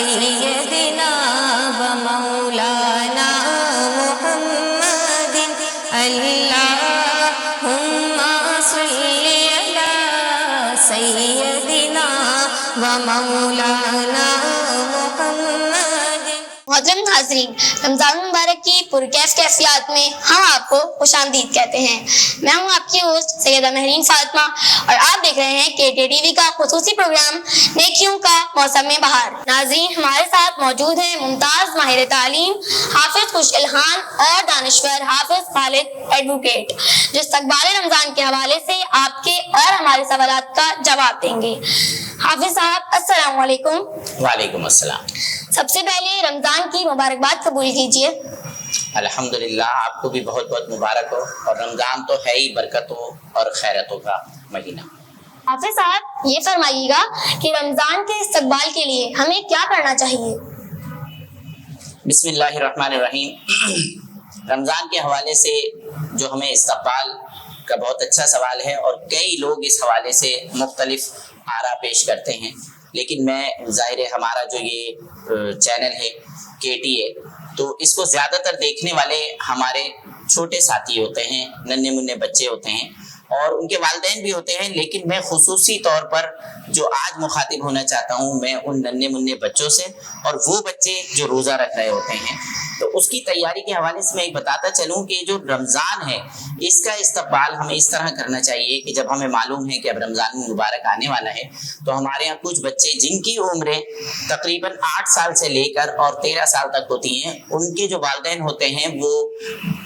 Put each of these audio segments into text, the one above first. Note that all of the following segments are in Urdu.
سيدنا ومولانا محمد اللهم صل على سيدنا ومولانا محمد۔ محترم ناظرین، رمضان مبارک کی پرکیف کیفیات میں ہم آپ کو خوش آمدید کہتے ہیں۔ میں ہوں آپ کی ہوسٹ سیدہ مہرین فاطمہ اور آپ دیکھ رہے ہیں KT TV کا خصوصی پروگرام نیکیوں کا موسم بہار۔ ناظرین، ہمارے ساتھ موجود ہیں ممتاز ماہر تعلیم حافظ خوش الحان اور دانشور حافظ خالد ایڈوکیٹ، جو استقبال رمضان کے حوالے سے آپ کے اور ہمارے سوالات کا جواب دیں گے۔ حافظ صاحب السلام علیکم۔ وعلیکم السلام۔ سب سے پہلے رمضان کی مبارکباد قبول کیجیے۔ الحمدللہ، آپ کو بھی بہت بہت مبارک ہو، اور رمضان تو ہے ہی برکتوں اور خیرتوں کا مہینہ۔ حافظ صاحب یہ فرمائیے گا کہ رمضان کے استقبال کے لیے ہمیں کیا کرنا چاہیے؟ بسم اللہ الرحمن الرحیم۔ رمضان کے حوالے سے جو ہمیں استقبال کا بہت اچھا سوال ہے، اور کئی لوگ اس حوالے سے مختلف آراء پیش کرتے ہیں، لیکن میں ظاہر ہے ہمارا جو یہ چینل ہے KTA، تو اس کو زیادہ تر دیکھنے والے ہمارے چھوٹے ساتھی ہوتے ہیں، ننھے منھے بچے ہوتے ہیں، اور ان کے والدین بھی ہوتے ہیں، لیکن میں خصوصی طور پر جو آج مخاطب ہونا چاہتا ہوں میں ان ننھے منھے بچوں سے، اور وہ بچے جو روزہ رکھ رہے ہوتے ہیں۔ تو اس کی تیاری کے حوالے سے میں ایک بتاتا چلوں کہ جو رمضان ہے اس کا استقبال ہمیں اس طرح کرنا چاہیے کہ جب ہمیں معلوم ہے کہ اب رمضان مبارک آنے والا ہے، تو ہمارے یہاں کچھ بچے جن کی عمریں تقریباً 8 سال سے لے کر اور 13 سال تک ہوتی ہیں، ان کے جو والدین ہوتے ہیں وہ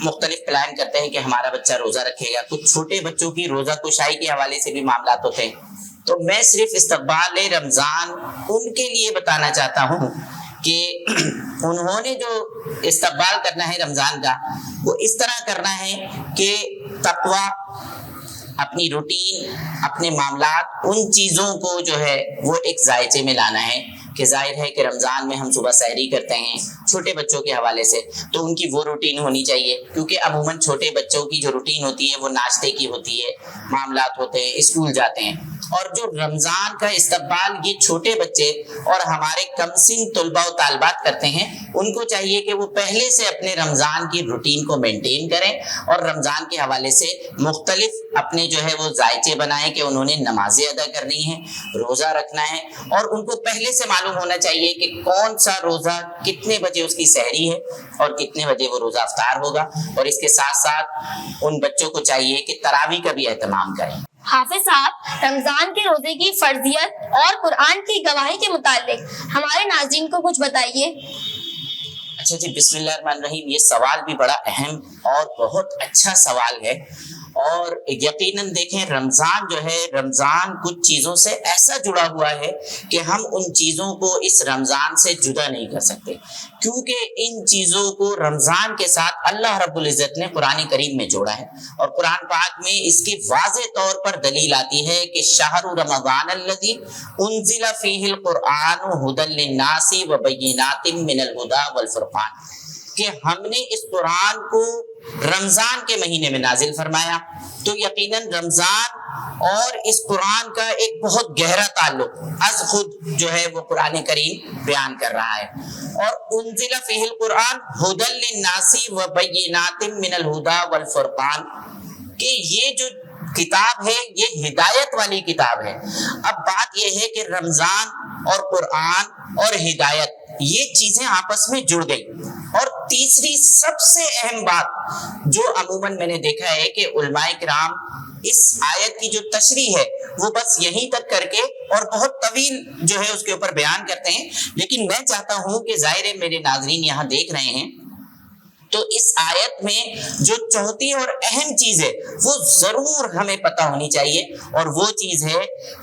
مختلف پلان کرتے ہیں کہ ہمارا بچہ روزہ رکھے گا۔ کچھ چھوٹے بچوں کی روزہ کشائی کے حوالے سے بھی معاملات ہوتے ہیں۔ تو میں صرف استقبال رمضان ان کے لیے بتانا چاہتا ہوں کہ انہوں نے جو استقبال کرنا ہے رمضان کا، وہ اس طرح کرنا ہے کہ تقویٰ، اپنی روٹین، اپنے معاملات، ان چیزوں کو جو ہے وہ ایک ذائچے میں لانا ہے کہ ظاہر ہے کہ رمضان میں ہم صبح سحری کرتے ہیں چھوٹے بچوں کے حوالے سے، تو ان کی وہ روٹین ہونی چاہیے، کیونکہ عموماً چھوٹے بچوں کی جو روٹین ہوتی ہے وہ ناشتے کی ہوتی ہے، معاملات ہوتے ہیں، اسکول جاتے ہیں۔ اور جو رمضان کا استقبال یہ چھوٹے بچے اور ہمارے کم سن طلباء و طالبات کرتے ہیں، ان کو چاہیے کہ وہ پہلے سے اپنے رمضان کی روٹین کو مینٹین کریں، اور رمضان کے حوالے سے مختلف اپنے جو ہے وہ ذائچے بنائیں کہ انہوں نے نمازیں ادا کرنی ہیں، روزہ رکھنا ہے، اور ان کو پہلے سے معلوم ہونا چاہیے کہ کون سا روزہ کتنے بجے اس کی سحری ہے اور کتنے بجے وہ روزہ افطار ہوگا۔ اور اس کے ساتھ ساتھ ان بچوں کو چاہیے کہ تراویح کا بھی اہتمام کریں۔ حافظ صاحب، رمضان کے روزے کی فرضیت اور قرآن کی گواہی کے متعلق ہمارے ناظرین کو کچھ بتائیے۔ اچھا جی، بسم اللہ الرحمن الرحیم۔ یہ سوال بھی بڑا اہم اور بہت اچھا سوال ہے، اور یقیناً دیکھیں رمضان جو ہے، رمضان کچھ چیزوں سے ایسا جڑا ہوا ہے کہ ہم ان چیزوں کو اس رمضان سے جدا نہیں کر سکتے، کیونکہ ان چیزوں کو رمضان کے ساتھ اللہ رب العزت نے قرآن کریم میں جوڑا ہے، اور قرآن پاک میں اس کی واضح طور پر دلیل آتی ہے کہ شہر رمضان الذی انزل فیہ القرآن ھدی للناس وبینات من الہدی والفرقان، کہ ہم نے اس قرآن کو رمضان کے مہینے میں نازل فرمایا۔ تو یقیناً رمضان اور اس قرآن کا ایک بہت گہرا تعلق از خود جو ہے وہ قرآن کریم بیان کر رہا ہے، اور انزل فیہ القرآن ھدی للناس وبینات من الہدی والفرقان، کہ یہ جو کتاب ہے یہ ہدایت والی کتاب ہے۔ اب بات یہ ہے کہ رمضان اور قرآن اور ہدایت یہ چیزیں آپس میں جڑ گئی۔ اور تیسری سب سے اہم بات جو عموماً میں نے دیکھا ہے کہ علماء کرام اس آیت کی جو تشریح ہے وہ بس یہیں تک کر کے اور بہت طویل جو ہے اس کے اوپر بیان کرتے ہیں، لیکن میں چاہتا ہوں کہ ظاہر ہے میرے ناظرین یہاں دیکھ رہے ہیں، تو اس آیت میں جو چوتھی اور اہم چیز ہے وہ ضرور ہمیں پتہ ہونی چاہیے، اور وہ چیز ہے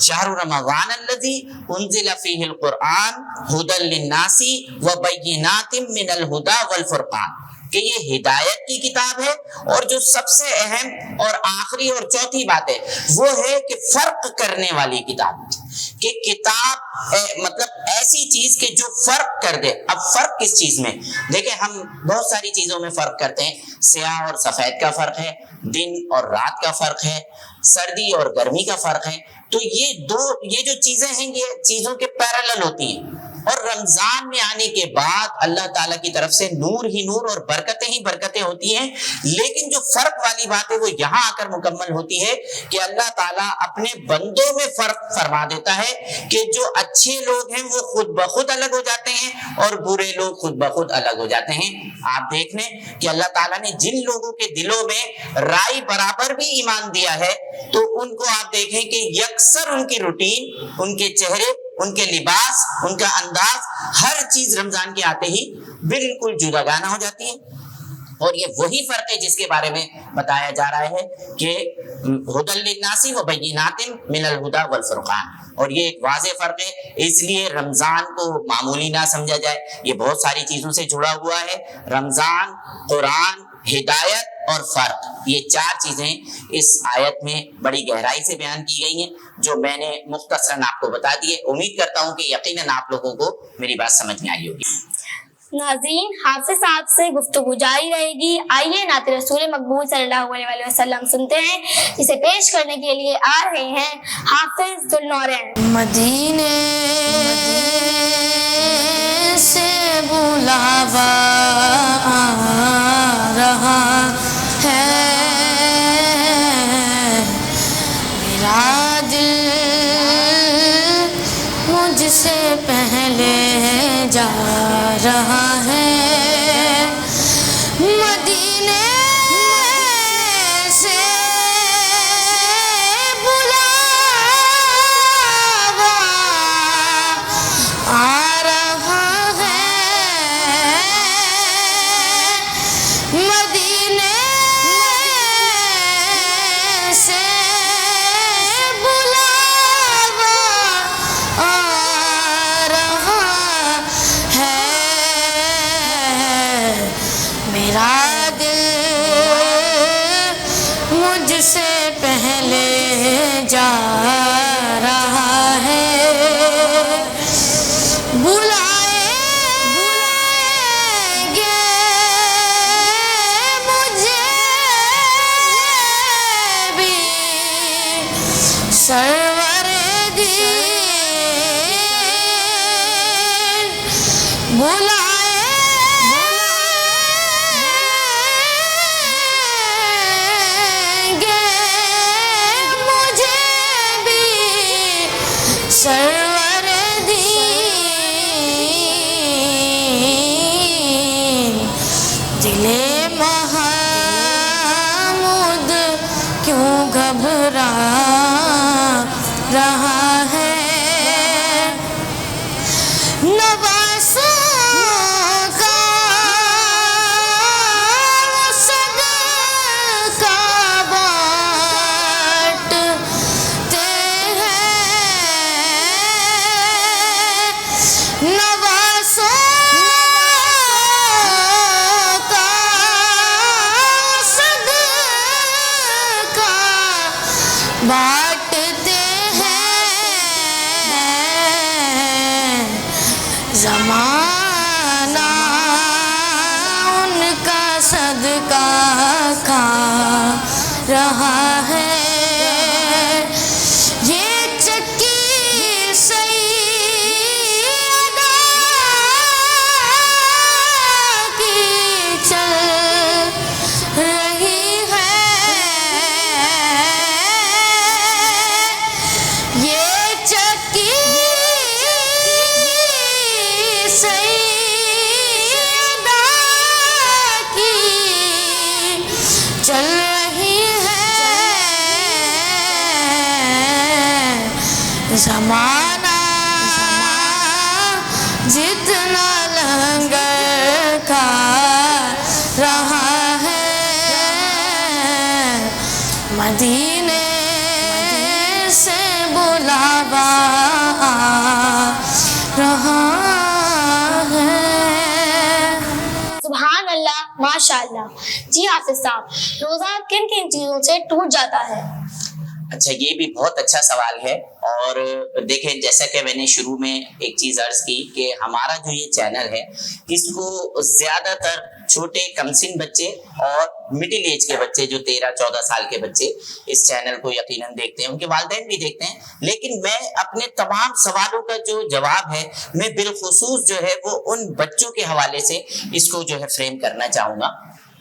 شہر رمضان الذی انزل فیہ القرآن ھدی للناس وبینات من الہدی والفرقان، کہ یہ ہدایت کی کتاب ہے، اور جو سب سے اہم اور آخری اور چوتھی بات ہے وہ ہے کہ فرق کرنے والی کتاب، کہ کتاب مطلب ایسی چیز کہ جو فرق کر دے۔ اب فرق کس چیز میں؟ دیکھیں ہم بہت ساری چیزوں میں فرق کرتے ہیں، سیاہ اور سفید کا فرق ہے، دن اور رات کا فرق ہے، سردی اور گرمی کا فرق ہے۔ تو یہ جو چیزیں ہیں یہ چیزوں کے پیرالل ہوتی ہیں، اور رمضان میں آنے کے بعد اللہ تعالیٰ کی طرف سے نور ہی نور اور برکتیں ہی برکتیں ہوتی ہیں. لیکن جو فرق والی بات ہے وہ یہاں آ کر مکمل ہوتی ہے کہ اللہ تعالیٰ اپنے بندوں میں فرق فرما دیتا ہے کہ جو اچھے لوگ ہیں وہ خود بخود الگ ہو جاتے ہیں اور برے لوگ خود بخود الگ ہو جاتے ہیں. آپ دیکھ لیں کہ اللہ تعالیٰ نے جن لوگوں کے دلوں میں رائے برابر بھی ایمان دیا ہے تو ان کو آپ دیکھیں کہ یکسر ان کی روٹین، ان کے چہرے، ان کے لباس، ان کا انداز، ہر چیز رمضان کے آتے ہی بالکل جداگانہ ہو جاتی ہے. اور یہ وہی فرق ہے جس کے بارے میں بتایا جا رہا ہے کہ ہدی للناس وبینات من الہدی والفرقان، اور یہ ایک واضح فرق ہے. اس لیے رمضان کو معمولی نہ سمجھا جائے، یہ بہت ساری چیزوں سے جڑا ہوا ہے. رمضان، قرآن، ہدایت اور فرق، یہ چار چیزیں اس آیت میں بڑی گہرائی سے بیان کی گئی ہیں جو میں نے مختصراً آپ کو بتا دی ہے. امید کرتا ہوں کہ یقیناً آپ لوگوں کو میری بات سمجھ میں آئی ہوگی. ناظرین، حافظ صاحب سے گفتگو جاری رہے گی. آئیے نعت رسول مقبول صلی اللہ علیہ وسلم سنتے ہیں، جسے پیش کرنے کے لیے آ رہے ہیں حافظ ذوالنورین. مدینے سے بلاوا آ رہا ہے، میرا دل مجھ سے پہلے جا رہا ہے. مدینے سے بلاوا آ رہا ہے، مدینے سے بلاوا آ رہا ہے. میرا دل مجھ سے پہلے جا رہا ہے. بلائیں گے مجھے بھی سرور دین، بلائیں گے مجھے بھی سرور دین. دل محمود کیوں گھبرا رہا ہے، نوازوں کا صدقہ بانٹتے ہیں، نوازوں کا صدقہ بانٹتے ہیں. زمانہ ان کا صدقہ کھا رہا ہے. یہ چکی سیدہ کی چل رہی ہے، یہ چکی سیدہ کی چل رہی ہے. زمانہ جتنا لنگر کھا رہا ہے، مدینے سے بلاوا آ رہا ہے. سبحان اللہ، ماشاء اللہ. جی حافظ صاحب، روزہ کن کن چیزوں سے ٹوٹ جاتا ہے؟ اچھا، یہ بھی بہت اچھا سوال ہے. اور دیکھیں جیسا کہ میں نے شروع میں ایک چیز عرض کی کہ ہمارا جو یہ چینل ہے اس کو زیادہ تر چھوٹے کم سن بچے اور مڈل ایج کے بچے جو 13-14 سال کے بچے اس چینل کو یقیناً دیکھتے ہیں، ان کے والدین بھی دیکھتے ہیں. لیکن میں اپنے تمام سوالوں کا جو جواب ہے میں بالخصوص جو ہے وہ ان بچوں کے حوالے سے اس کو جو ہے فریم کرنا چاہوں گا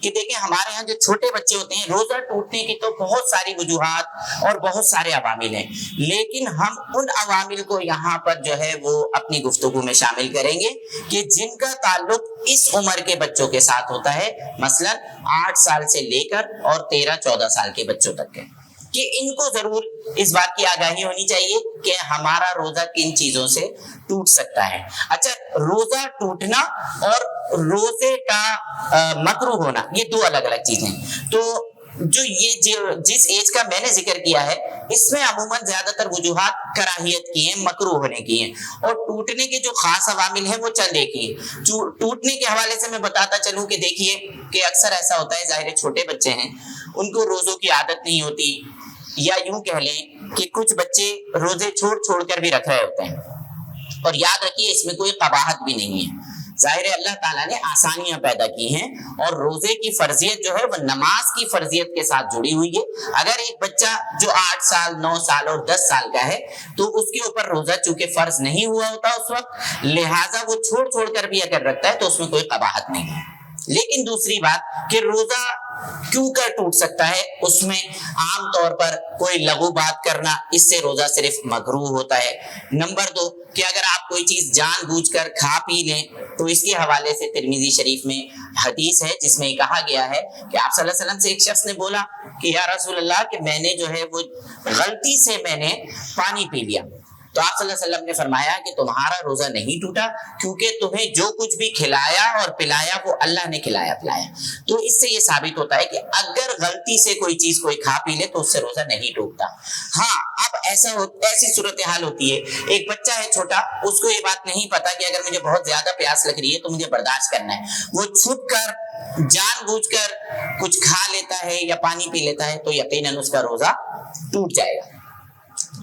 کہ دیکھیں ہمارے ہاں جو چھوٹے بچے ہوتے ہیں روزہ ٹوٹنے کی تو بہت ساری وجوہات اور بہت سارے عوامل ہیں، لیکن ہم ان عوامل کو یہاں پر جو ہے وہ اپنی گفتگو میں شامل کریں گے کہ جن کا تعلق اس عمر کے بچوں کے ساتھ ہوتا ہے، مثلا 8 سال سے لے کر اور 13-14 سال کے بچوں تک ہے، کہ ان کو ضرور اس بات کی آگاہی ہونی چاہیے کہ ہمارا روزہ کن چیزوں سے ٹوٹ سکتا ہے. اچھا، روزہ ٹوٹنا اور روزے کا مکروہ ہونا یہ دو الگ الگ چیزیں ہیں. تو جس ایج کا میں نے ذکر کیا ہے اس میں عموماً زیادہ تر وجوہات کراہیت کی ہیں، مکروہ ہونے کی ہیں، اور ٹوٹنے کے جو خاص عوامل ہیں وہ چند ایک ہی ہیں. ٹوٹنے کے حوالے سے میں بتاتا چلوں کہ دیکھیے کہ اکثر ایسا ہوتا ہے، ظاہر چھوٹے بچے ہیں ان کو روزوں کی عادت نہیں ہوتی، یا یوں کہہ لیں کہ کچھ بچے روزے چھوڑ کر بھی رکھ رہے ہوتے ہیں. اور یاد رکھیے اس میں کوئی قباحت بھی نہیں ہے، ظاہر اللہ تعالیٰ نے آسانیاں پیدا کی ہیں اور روزے کی فرضیت جو ہے وہ نماز کی فرضیت کے ساتھ جڑی ہوئی ہے. اگر ایک بچہ جو 8 سال 9 سال اور 10 سال کا ہے تو اس کے اوپر روزہ چونکہ فرض نہیں ہوا ہوتا اس وقت، لہٰذا وہ چھوڑ کر بھی اگر رکھتا ہے تو اس میں کوئی قباحت نہیں ہے. لیکن دوسری بات کہ روزہ کیوں کر ٹوٹ سکتا ہے، اس میں عام طور پر کوئی لغو بات کرنا، اس سے روزہ صرف مکروہ ہوتا ہے. نمبر 2 کہ اگر آپ کوئی چیز جان بوجھ کر کھا پی لیں تو اس کے حوالے سے ترمذی شریف میں حدیث ہے جس میں کہا گیا ہے کہ آپ صلی اللہ علیہ وسلم سے ایک شخص نے بولا کہ یا رسول اللہ کہ میں نے جو ہے وہ غلطی سے میں نے پانی پی لیا. تو آپ صلی اللہ علیہ وسلم نے فرمایا کہ تمہارا روزہ نہیں ٹوٹا کیونکہ تمہیں جو کچھ بھی کھلایا اور پلایا وہ اللہ نے کھلایا پلایا. تو اس سے یہ ثابت ہوتا ہے کہ اگر غلطی سے کوئی چیز کوئی کھا پی لے تو اس سے روزہ نہیں ٹوٹتا. ہاں، اب ایسی صورتحال ہوتی ہے، ایک بچہ ہے چھوٹا، اس کو یہ بات نہیں پتا کہ اگر مجھے بہت زیادہ پیاس لگ رہی ہے تو مجھے برداشت کرنا ہے، وہ چھپ کر جان بوجھ کر کچھ کھا لیتا ہے یا پانی پی لیتا ہے تو یقیناً اس کا روزہ ٹوٹ جائے گا.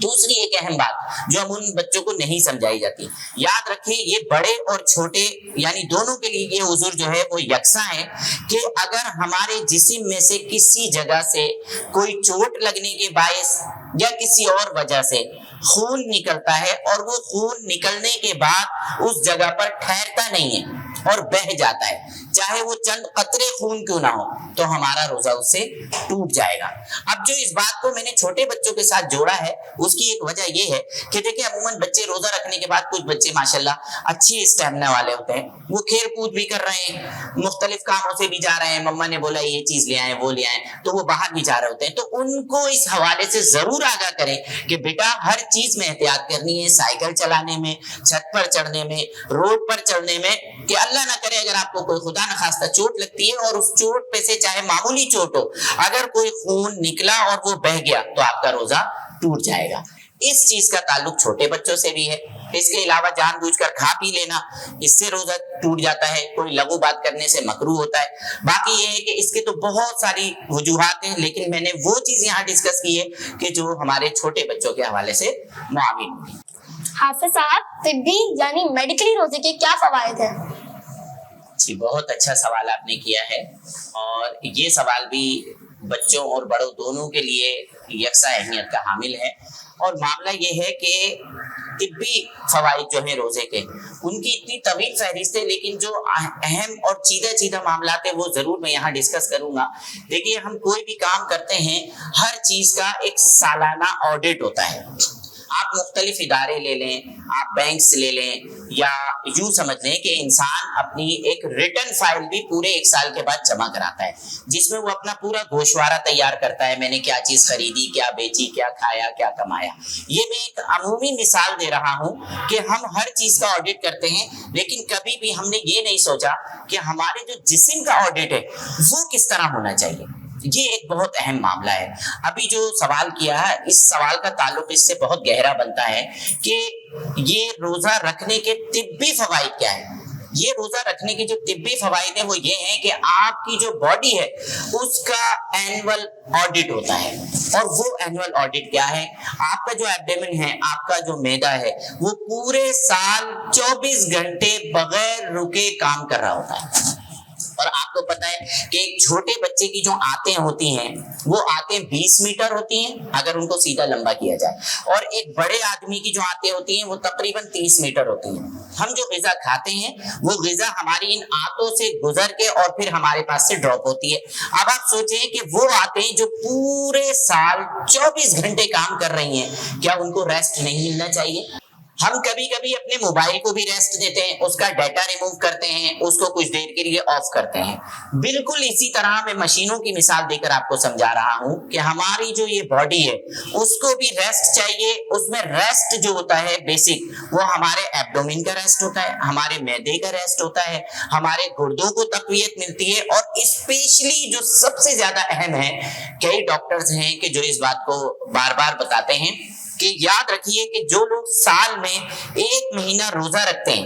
دوسری ایک اہم بات جو ہم ان بچوں کو نہیں سمجھائی جاتی، یاد رکھیں یہ بڑے اور چھوٹے یعنی دونوں کے لیے یہ عذر جو ہے وہ یکساں ہے کہ اگر ہمارے جسم میں سے کسی جگہ سے کوئی چوٹ لگنے کے باعث یا کسی اور وجہ سے خون نکلتا ہے اور وہ خون نکلنے کے بعد اس جگہ پر ٹھہرتا نہیں ہے اور بہہ جاتا ہے، چاہے وہ چند قطرے خون کیوں نہ ہو، تو ہمارا روزہ اس سے ٹوٹ جائے گا. اب جو اس بات کو میں نے چھوٹے بچوں کے ساتھ جوڑا ہے اس کی ایک وجہ یہ ہے کہ دیکھیں عموماً بچے روزہ رکھنے کے بعد کچھ بچے ماشاءاللہ اچھی اسٹیمنا والے ہوتے ہیں، وہ کھیل کود بھی کر رہے ہیں، مختلف کاموں سے بھی جا رہے ہیں، مما نے بولا یہ چیز لے آئیں وہ لے آئیں تو وہ باہر بھی جا رہے ہوتے ہیں. تو ان کو اس حوالے سے ضرور آگاہ کریں کہ بیٹا ہر چیز میں احتیاط کرنی ہے، سائیکل چلانے میں، چھت پر چڑھنے میں، روڈ پر چڑھنے میں، کہ اللہ نہ کرے اگر آپ کو کوئی خدا نخواستہ چوٹ لگتی ہے اور اس چوٹ پہ سے چاہے معمولی چوٹ ہو، اگر کوئی خون نکلا اور وہ بہہ گیا تو آپ کا روزہ ٹوٹ جائے گا. اس چیز کا تعلق چھوٹے بچوں سے بھی ہے. اس کے علاوہ جان بوجھ کر کھا پی لینا، اس سے روزہ ٹوٹ جاتا ہے، کوئی لغو بات کرنے سے مکروہ ہوتا ہے. باقی یہ ہے کہ اس کے تو بہت ساری وجوہات ہیں، لیکن میں نے وہ چیز یہاں ڈسکس کی ہے کہ جو ہمارے چھوٹے بچوں کے حوالے سے معاون ہوگی. حافظ صاحب، طبی یعنی میڈیکلی روزے کے کیا فوائد ہیں؟ جی بہت اچھا سوال آپ نے کیا ہے، اور یہ سوال بھی بچوں اور بڑوں دونوں کے لیے یکساں اہمیت کا حامل ہے. اور معاملہ یہ ہے کہ طبی فوائد جو ہیں روزے کے، ان کی اتنی طویل فہرست ہے، لیکن جو اہم اور چیدہ معاملات ہیں وہ ضرور میں یہاں ڈسکس کروں گا. دیکھیے ہم کوئی بھی کام کرتے ہیں، ہر چیز کا ایک سالانہ آڈٹ ہوتا ہے. آپ مختلف ادارے لے لیں، آپ بینکس لے لیں، یا یوں سمجھ لیں کہ انسان اپنی ایک ریٹن فائل بھی پورے 1 سال کے بعد جمع کراتا ہے، جس میں وہ اپنا پورا گوشوارہ تیار کرتا ہے، میں نے کیا چیز خریدی، کیا بیچی، کیا کھایا، کیا کمایا. یہ میں ایک عمومی مثال دے رہا ہوں کہ ہم ہر چیز کا آڈٹ کرتے ہیں، لیکن کبھی بھی ہم نے یہ نہیں سوچا کہ ہمارے جو جسم کا آڈٹ ہے وہ کس طرح ہونا چاہیے. یہ ایک بہت اہم معاملہ ہے. ابھی جو سوال کیا ہے اس سوال کا تعلق اس سے بہت گہرا بنتا ہے کہ یہ روزہ رکھنے کے طبی فوائد کیا ہیں. یہ روزہ رکھنے کے جو طبی فوائد ہیں وہ یہ ہیں کہ آپ کی جو باڈی ہے اس کا اینول آڈٹ ہوتا ہے. اور وہ اینول آڈٹ کیا ہے؟ آپ کا جو ایبڈیمن ہے، آپ کا جو معدہ ہے، وہ پورے سال 24 گھنٹے بغیر رکے کام کر رہا ہوتا ہے. اور آپ کو پتا ہے کہ ایک چھوٹے بچے کی جو آنتیں ہوتی ہیں وہ آنتیں 20 میٹر ہوتی ہیں اگر ان کو سیدھا لمبا کیا جائے، اور ایک بڑے آدمی کی جو آنتیں ہوتی ہیں وہ تقریباً 30 میٹر ہوتی ہیں. ہم جو غذا کھاتے ہیں وہ غذا ہماری ان آنتوں سے گزر کے اور پھر ہمارے پاس سے ڈراپ ہوتی ہے. اب آپ سوچیں کہ وہ آنتیں جو پورے سال 24 گھنٹے کام کر رہی ہیں، کیا ان کو ریسٹ نہیں ملنا چاہیے؟ ہم کبھی کبھی اپنے موبائل کو بھی ریسٹ دیتے ہیں، اس کا ڈیٹا ریموو کرتے ہیں، اس کو کچھ دیر کے لیے آف کرتے ہیں. بالکل اسی طرح میں مشینوں کی مثال دے کر آپ کو سمجھا رہا ہوں کہ ہماری جو یہ باڈی ہے اس کو بھی ریسٹ چاہیے. اس میں ریسٹ جو ہوتا ہے بیسک، وہ ہمارے ایبڈومن کا ریسٹ ہوتا ہے، ہمارے معدے کا ریسٹ ہوتا ہے، ہمارے گردوں کو تقویت ملتی ہے. اور اسپیشلی جو سب سے زیادہ اہم ہے، کئی ڈاکٹرز ہیں کہ جو اس بات کو بار بار بتاتے ہیں کہ یاد رکھیے کہ جو لوگ سال میں 1 مہینہ روزہ رکھتے ہیں،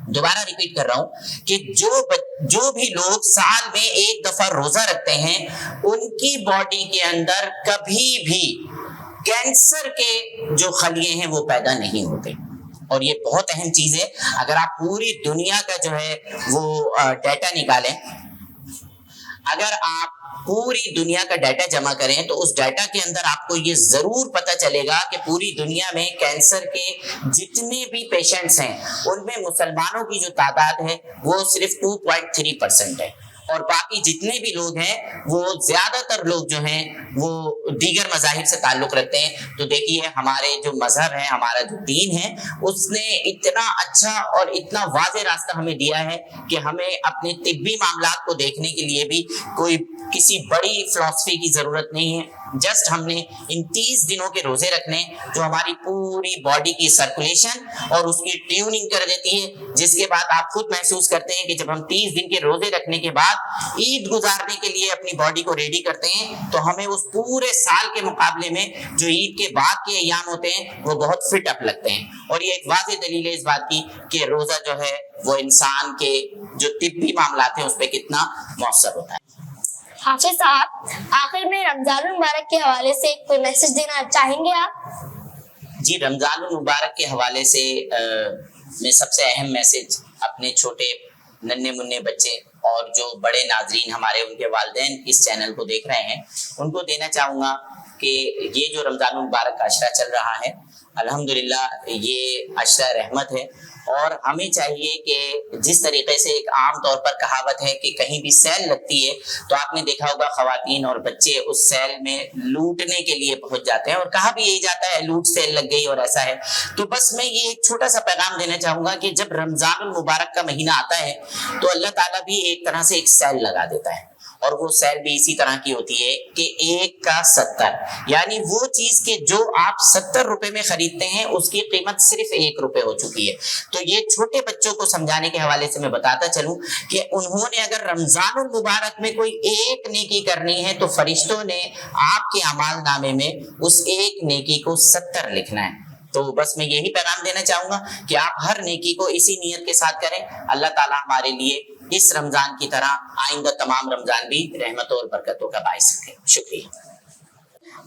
دوبارہ ریپیٹ کر رہا ہوں کہ جو بھی لوگ سال میں 1 دفعہ روزہ رکھتے ہیں ان کی باڈی کے اندر کبھی بھی کینسر کے جو خلیے ہیں وہ پیدا نہیں ہوتے. اور یہ بہت اہم چیز ہے. اگر آپ پوری دنیا کا جو ہے وہ ڈیٹا نکالیں، اگر آپ پوری دنیا کا ڈیٹا جمع کریں تو اس ڈیٹا کے اندر آپ کو یہ ضرور پتا چلے گا کہ پوری دنیا میں کینسر کے جتنے بھی پیشنٹس ہیں ان میں مسلمانوں کی جو تعداد ہے وہ صرف 2.3% ہے، اور باقی جتنے بھی لوگ ہیں وہ زیادہ تر لوگ جو ہیں وہ دیگر مذاہب سے تعلق رکھتے ہیں. تو دیکھیے ہمارے جو مذہب ہے، ہمارا جو دین ہے، اس نے اتنا اچھا اور اتنا واضح راستہ ہمیں دیا ہے کہ ہمیں اپنے طبی معاملات کو دیکھنے کے لیے بھی کوئی کسی بڑی فلسفی کی ضرورت نہیں ہے. جسٹ ہم نے ان 30 دنوں کے روزے رکھنے جو ہماری پوری باڈی کی سرکولیشن اور اس کی ٹیوننگ کر دیتی ہے، جس کے بعد آپ خود محسوس کرتے ہیں کہ جب ہم 30 دن کے روزے رکھنے کے بعد عید گزارنے کے لیے اپنی باڈی کو ریڈی کرتے ہیں تو ہمیں اس پورے سال کے مقابلے میں جو عید کے بعد کے ایام ہوتے ہیں وہ بہت فٹ اپ لگتے ہیں. اور یہ ایک واضح دلیل ہے اس بات کی کہ روزہ جو ہے وہ انسان کے جو طبی معاملات ہیں اس پہ کتنا مؤثر ہوتا ہے. حافظ صاحب، آخر میں رمضان المبارک کے حوالے سے کوئی میسج دینا چاہیں گے آپ؟ جی، رمضان المبارک کے حوالے سے میں سب سے اہم میسج اپنے چھوٹے ننھے منھے بچے اور جو بڑے ناظرین ہمارے ان کے والدین اس چینل کو دیکھ رہے ہیں ان کو دینا چاہوں گا کہ یہ جو رمضان المبارک کا عشرہ چل رہا ہے، الحمدللہ یہ عشرہ رحمت ہے. اور ہمیں چاہیے کہ جس طریقے سے ایک عام طور پر کہاوت ہے کہ کہیں بھی سیل لگتی ہے تو آپ نے دیکھا ہوگا خواتین اور بچے اس سیل میں لوٹنے کے لیے پہنچ جاتے ہیں، اور کہا بھی یہی جاتا ہے لوٹ سیل لگ گئی اور ایسا ہے. تو بس میں یہ ایک چھوٹا سا پیغام دینا چاہوں گا کہ جب رمضان المبارک کا مہینہ آتا ہے تو اللہ تعالیٰ بھی ایک طرح سے ایک سیل لگا دیتا ہے، اور وہ سیل بھی اسی طرح کی ہوتی ہے کہ 1 کا 70، یعنی وہ چیز کہ جو آپ 70 روپے میں خریدتے ہیں اس کی قیمت صرف 1 روپے ہو چکی ہے. تو یہ چھوٹے بچوں کو سمجھانے کے حوالے سے میں بتاتا چلوں کہ انہوں نے اگر رمضان المبارک میں کوئی ایک نیکی کرنی ہے تو فرشتوں نے آپ کے اعمال نامے میں اس ایک نیکی کو 70 لکھنا ہے. تو بس میں یہی پیغام دینا چاہوں گا کہ آپ ہر نیکی کو اسی نیت کے ساتھ کریں. اللہ تعالیٰ ہمارے لیے اس رمضان کی طرح آئندہ تمام رمضان بھی رحمتوں اور برکتوں کا باعث رکھے. شکریہ.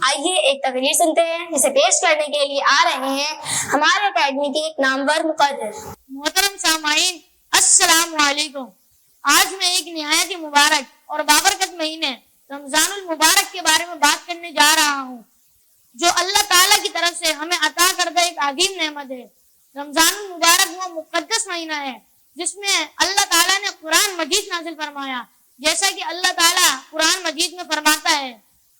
آئیے ایک تقریر سنتے ہیں جسے پیش کرنے کے لیے آ رہے ہیں ہمارے اکیڈمی کے ایک نامور مقرر. محترم سامعین، السلام علیکم. آج میں ایک نہایت ہی مبارک اور بابرکت مہینے رمضان المبارک کے بارے میں بات کرنے جا رہا ہوں، جو اللہ تعالیٰ کی طرف سے ہمیں عطا کردہ ایک عظیم نعمت ہے. رمضان المبارک وہ مقدس مہینہ ہے جس میں اللہ تعالیٰ نے قرآن مجید نازل فرمایا، جیسا کہ اللہ تعالیٰ قرآن مجید میں فرماتا ہے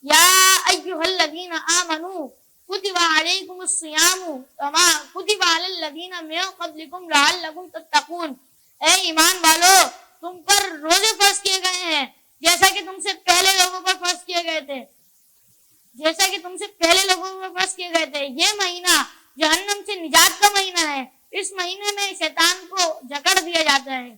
یا ایھا الذین آمنوا کتب علیکم الصیام کما کتب علی الذین من قبلکم لعلکم تتقون. اے ایمان والو، تم پر روزے فرض کیے گئے ہیں جیسا کہ تم سے پہلے لوگوں پر فرض کیے گئے تھے. یہ مہینہ جہنم سے نجات کا مہینہ ہے. اس مہینے میں شیطان کو جکڑ دیا جاتا ہے.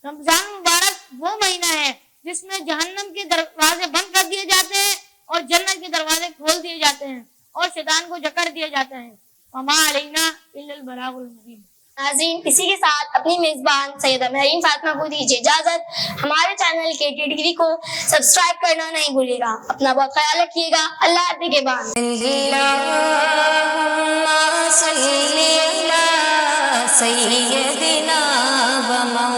رمضان مبارک وہ مہینہ ہے جس میں جہنم کے دروازے بند کر دیے جاتے ہیں اور جنت کے دروازے کھول دیے جاتے ہیں اور شیطان کو جکڑ دیا جاتا ہے. وما علینا الا البلاغ المبین. ناظرین، اسی کے ساتھ اپنی میزبان سیدہ مہرین فاطمہ کو دیجیے اجازت. ہمارے چینل KTTV کو سبسکرائب کرنا نہیں بھولیے گا. اپنا بہت خیال رکھیے گا. اللہ حافظ کے بعد. اللهم صل على سيدنا ومولانا